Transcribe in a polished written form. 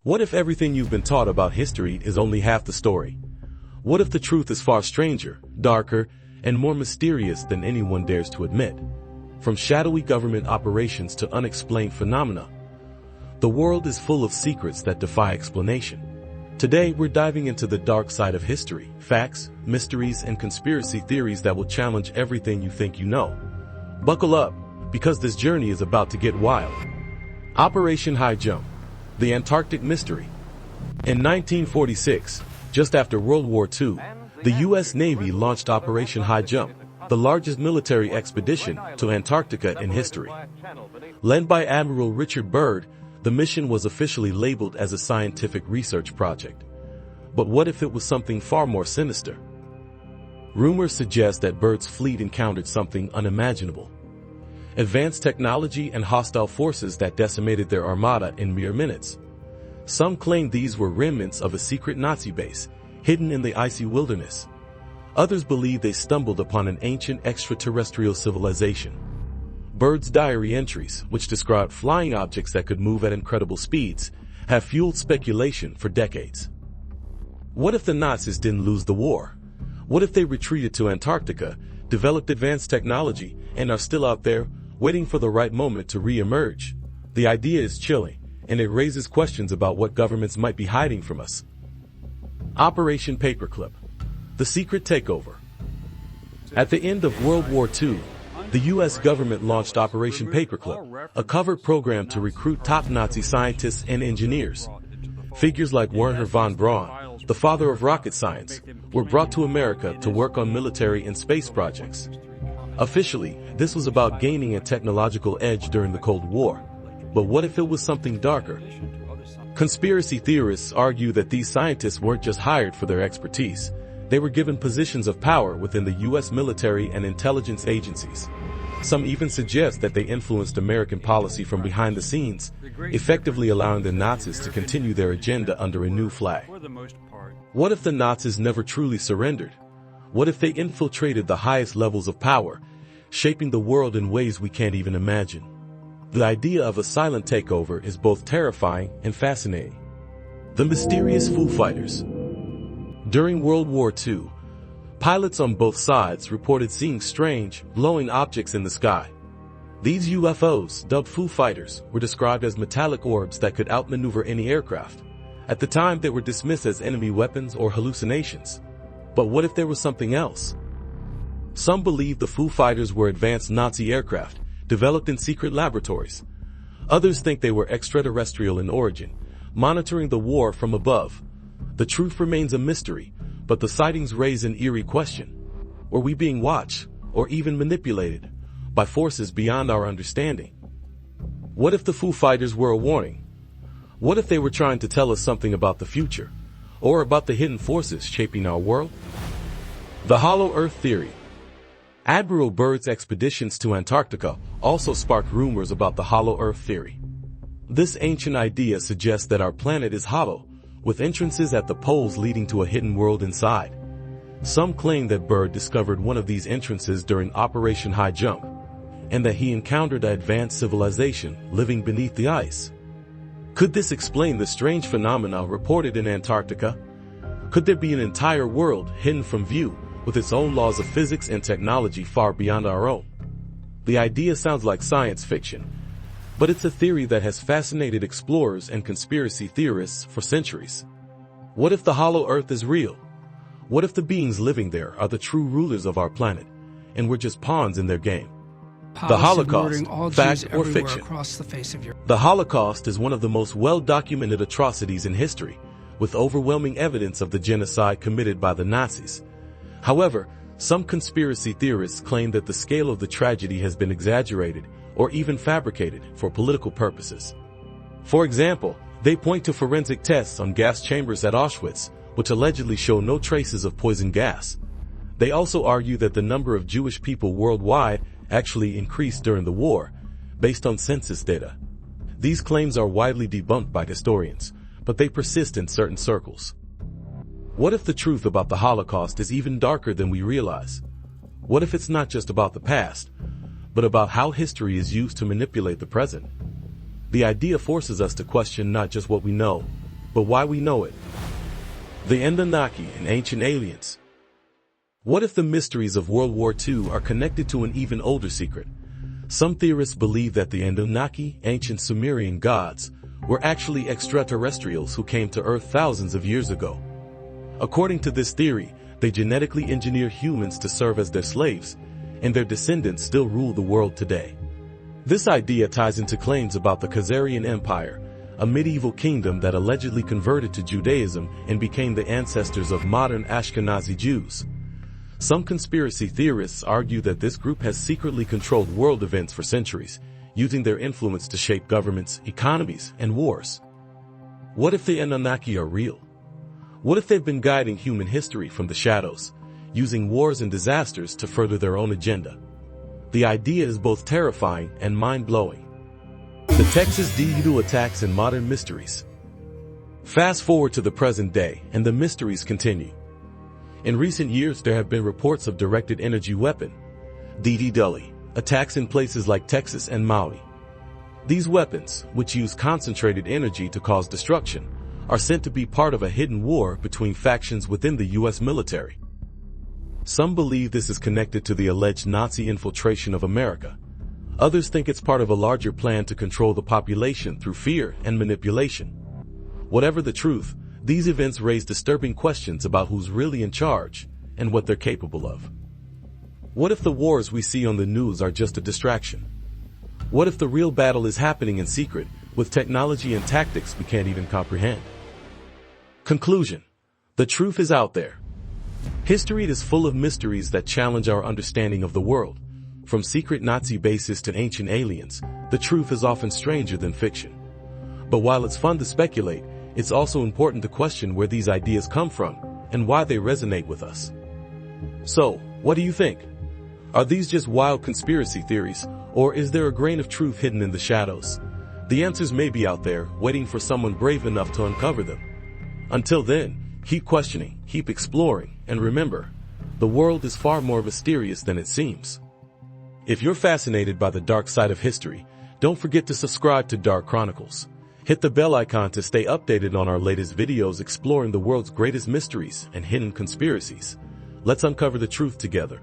What if everything you've been taught about history is only half the story? What if the truth is far stranger, darker, and more mysterious than anyone dares to admit? From shadowy government operations to unexplained phenomena, the world is full of secrets that defy explanation. Today, we're diving into the dark side of history, facts, mysteries, and conspiracy theories that will challenge everything you think you know. Buckle up, because this journey is about to get wild. Operation Highjump, the Antarctic mystery. In 1946, just after World War II, the U.S. Navy launched Operation Highjump, the largest military expedition to Antarctica in history. Led by Admiral Richard Byrd, the mission was officially labeled as a scientific research project. But what if it was something far more sinister? Rumors suggest that Byrd's fleet encountered something unimaginable. Advanced technology and hostile forces that decimated their armada in mere minutes. Some claim these were remnants of a secret Nazi base, hidden in the icy wilderness. Others believe they stumbled upon an ancient extraterrestrial civilization. Byrd's diary entries, which described flying objects that could move at incredible speeds, have fueled speculation for decades. What if the Nazis didn't lose the war? What if they retreated to Antarctica, developed advanced technology, and are still out there, waiting for the right moment to re-emerge? The idea is chilling, and it raises questions about what governments might be hiding from us. Operation Paperclip, the secret takeover. At the end of World War II, the U.S. government launched Operation Paperclip, a covert program to recruit top Nazi scientists and engineers. Figures like Wernher von Braun, the father of rocket science, were brought to America to work on military and space projects. Officially, this was about gaining a technological edge during the Cold War. But what if it was something darker? Conspiracy theorists argue that these scientists weren't just hired for their expertise. They were given positions of power within the U.S. military and intelligence agencies. Some even suggest that they influenced American policy from behind the scenes, effectively allowing the Nazis to continue their agenda under a new flag. What if the Nazis never truly surrendered? What if they infiltrated the highest levels of power, shaping the world in ways we can't even imagine? The idea of a silent takeover is both terrifying and fascinating. The mysterious Foo Fighters. During World War II, pilots on both sides reported seeing strange, glowing objects in the sky. These UFOs, dubbed Foo Fighters, were described as metallic orbs that could outmaneuver any aircraft. At the time, they were dismissed as enemy weapons or hallucinations. But what if there was something else? Some believe the Foo Fighters were advanced Nazi aircraft, developed in secret laboratories. Others think they were extraterrestrial in origin, monitoring the war from above. The truth remains a mystery, but the sightings raise an eerie question. Were we being watched, or even manipulated, by forces beyond our understanding? What if the Foo Fighters were a warning? What if they were trying to tell us something about the future, or about the hidden forces shaping our world? The Hollow Earth Theory. Admiral Byrd's expeditions to Antarctica also sparked rumors about the Hollow Earth Theory. This ancient idea suggests that our planet is hollow, with entrances at the poles leading to a hidden world inside. Some claim that Byrd discovered one of these entrances during Operation Highjump, and that he encountered an advanced civilization living beneath the ice. Could this explain the strange phenomena reported in Antarctica? Could there be an entire world hidden from view, with its own laws of physics and technology far beyond our own? The idea sounds like science fiction, but it's a theory that has fascinated explorers and conspiracy theorists for centuries. What if the Hollow Earth is real? What if the beings living there are the true rulers of our planet, and we're just pawns in their game? The Holocaust, fact or fiction? The Holocaust is one of the most well-documented atrocities in history, with overwhelming evidence of the genocide committed by the Nazis. However, some conspiracy theorists claim that the scale of the tragedy has been exaggerated or even fabricated for political purposes. For example, they point to forensic tests on gas chambers at Auschwitz, which allegedly show no traces of poison gas. They also argue that the number of Jewish people worldwide actually increased during the war, based on census data. These claims are widely debunked by historians, but they persist in certain circles. What if the truth about the Holocaust is even darker than we realize? What if it's not just about the past, but about how history is used to manipulate the present? The idea forces us to question not just what we know, but why we know it. The Anunnaki and ancient aliens. What if the mysteries of World War II are connected to an even older secret? Some theorists believe that the Anunnaki, ancient Sumerian gods, were actually extraterrestrials who came to Earth thousands of years ago. According to this theory, they genetically engineer humans to serve as their slaves, and their descendants still rule the world today. This idea ties into claims about the Khazarian Empire, a medieval kingdom that allegedly converted to Judaism and became the ancestors of modern Ashkenazi Jews. Some conspiracy theorists argue that this group has secretly controlled world events for centuries, using their influence to shape governments, economies, and wars. What if the Anunnaki are real? What if they've been guiding human history from the shadows, using wars and disasters to further their own agenda? The idea is both terrifying and mind-blowing. The Texas DWII attacks and modern mysteries. Fast forward to the present day, and the mysteries continue. In recent years, there have been reports of directed energy weapon, DWWII, attacks in places like Texas and Maui. These weapons, which use concentrated energy to cause destruction, are said to be part of a hidden war between factions within the U.S. military. Some believe this is connected to the alleged Nazi infiltration of America. Others think it's part of a larger plan to control the population through fear and manipulation. Whatever the truth, these events raise disturbing questions about who's really in charge and what they're capable of. What if the wars we see on the news are just a distraction? What if the real battle is happening in secret, with technology and tactics we can't even comprehend? Conclusion: the truth is out there. History is full of mysteries that challenge our understanding of the world. From secret Nazi bases to ancient aliens, the truth is often stranger than fiction. But while it's fun to speculate, it's also important to question where these ideas come from and why they resonate with us. So, what do you think? Are these just wild conspiracy theories, or is there a grain of truth hidden in the shadows? The answers may be out there, waiting for someone brave enough to uncover them. Until then, keep questioning, keep exploring, and remember, the world is far more mysterious than it seems. If you're fascinated by the dark side of history, don't forget to subscribe to Dark Chronicles. Hit the bell icon to stay updated on our latest videos exploring the world's greatest mysteries and hidden conspiracies. Let's uncover the truth together.